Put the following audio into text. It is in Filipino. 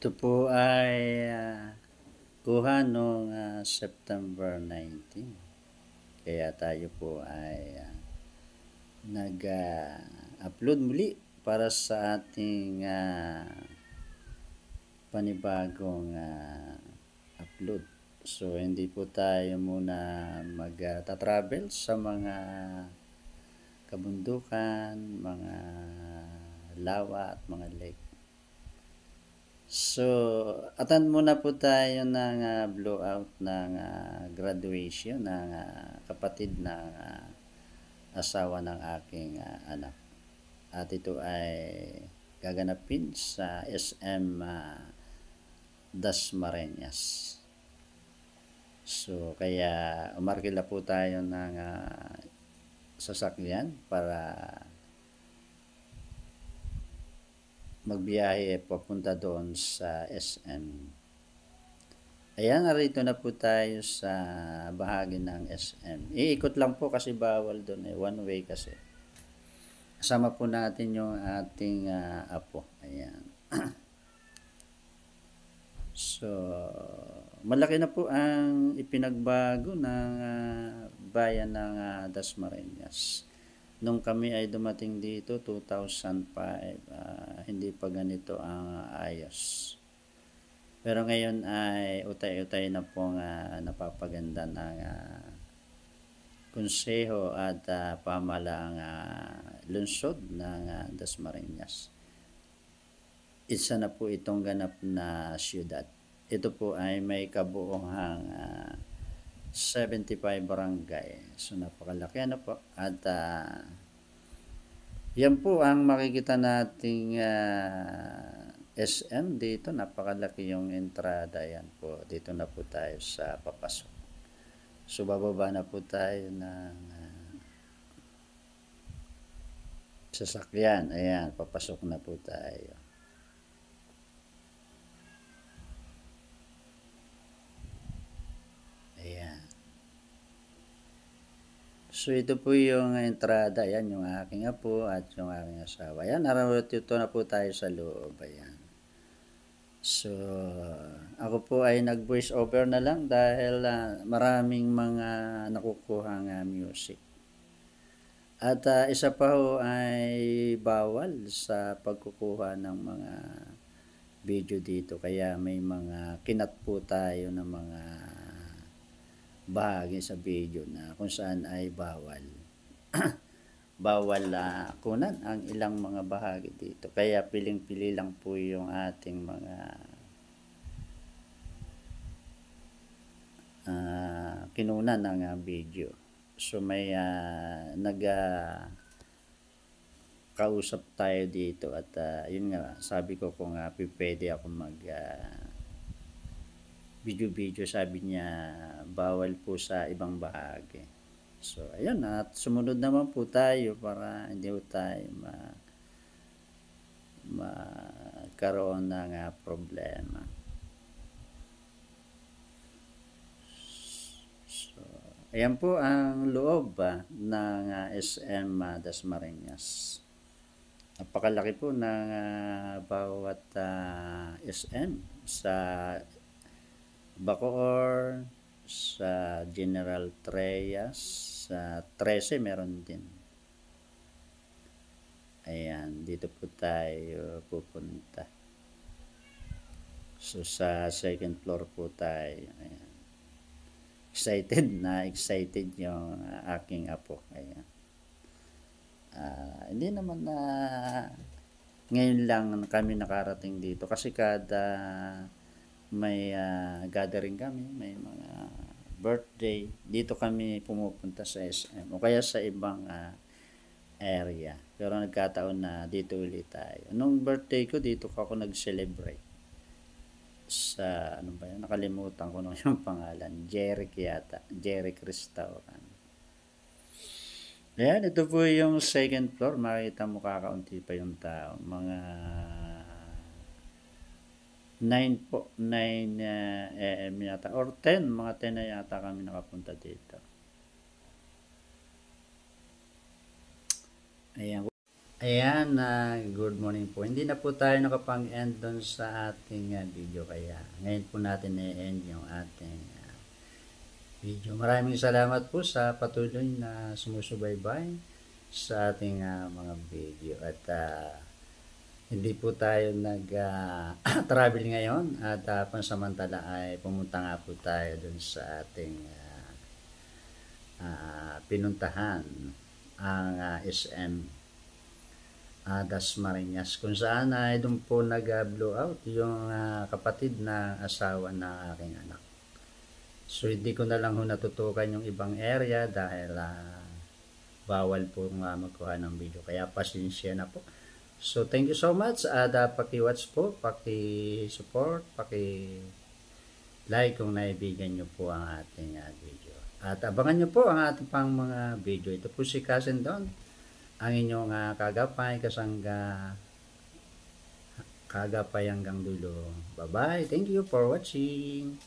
Ito po ay kuha noong September 19. Kaya tayo po ay nag-upload muli para sa ating panibagong upload. So, hindi po tayo muna mag-travel sa mga kabundukan, mga lawa at mga lake. So, attend muna po tayo ng blowout ng graduation ng kapatid ng asawa ng aking anak. At ito ay gaganapin sa SM Dasmariñas. So, kaya umarkila po tayo ng sasakyan para magbiyahe papunta doon sa SM. Ayan, narito na po tayo sa bahagi ng SM. Iikot lang po kasi bawal doon one way kasi. Kasama po natin yung ating apo. Ayan. So, malaki na po ang ipinagbago ng bayan ng Dasmariñas. Nung kami ay dumating dito, 2005, hindi pa ganito ang ayos. Pero ngayon ay utay-utay na pong napapaganda ng konseho at pamahalaang lungsod ng Dasmariñas. Isa na po itong ganap na siyudad. Ito po ay may kabuuhang 75 barangay. So, napakalaki na po. At yan po ang makikita nating SM dito. Napakalaki yung entrada. Yan po. Dito na po tayo sa papasok. So, bababa na po tayo ng sasakyan. Ayan, papasok na po tayo. Ayan. So, ito po yung entrada. Ayan, yung aking apo at yung aking asawa. Ayan, narito na po tayo sa loob. Ayan. So, ako po ay nag-voice over na lang dahil maraming mga nakukuhang music. At isa pa ho ay bawal sa pagkukuha ng mga video dito. Kaya may mga kinat po tayo ng mga bahagi sa video na kung saan ay bawal. Bawal kunan ang ilang mga bahagi dito. Kaya piling-pili lang po yung ating mga kinunan ng video. So may kausap tayo dito at yun nga sabi ko kung pwede ako mag video, sabi niya bawal po sa ibang bahagi. So ayun, at sumunod naman po tayo para hindi po tayo magkaroon ng problema. So ayan po ang loob ng SM Dasmariñas. Napakalaki po ng bawat SM sa Bacoor, sa General Trias, sa 13 meron din. Ayan, dito po tayo pupunta. So, sa second floor po tayo. Ayan. Excited yung aking apo. Ayan. Hindi naman ngayon lang kami nakarating dito kasi kada may gathering kami, may mga birthday, dito kami pumupunta sa SM o kaya sa ibang area. Pero nagkataon na dito ulit tayo. Nung birthday ko, dito ako nag-celebrate sa, ano ba yun, nakalimutan ko nung yung pangalan, Jeric yata, Jeric Restaurant. Ayan, ito po yung second floor. Makita mo kakaunti pa yung tao. Mga 9 po, 9 AM yata or 10, mga 10 na yata kami nakapunta dito. Ayan. Ayan, good morning po. Hindi na po tayo nakapang-end doon sa ating video, kaya ngayon po natin i-end yung ating video. Maraming salamat po sa patuloy na sumusubaybay sa ating mga video. At hindi po tayo nag-travel ngayon, at pansamantala ay pumunta nga po tayo doon sa ating pinuntahan, ang SM Dasmariñas, kung saan ay doon po nag-blow out yung kapatid na asawa ng aking anak. So hindi ko na lang natutukan yung ibang area dahil bawal po magkuha ng video, kaya pasensya na po. So thank you so much, at paki-watch po, paki-support, paki-like kung naibigan nyo po ang ating video. At abangan nyo po ang ating pang mga video. Ito po si Cousin Don, ang inyong kagapay, kagapay hanggang dulo. Bye bye, thank you for watching.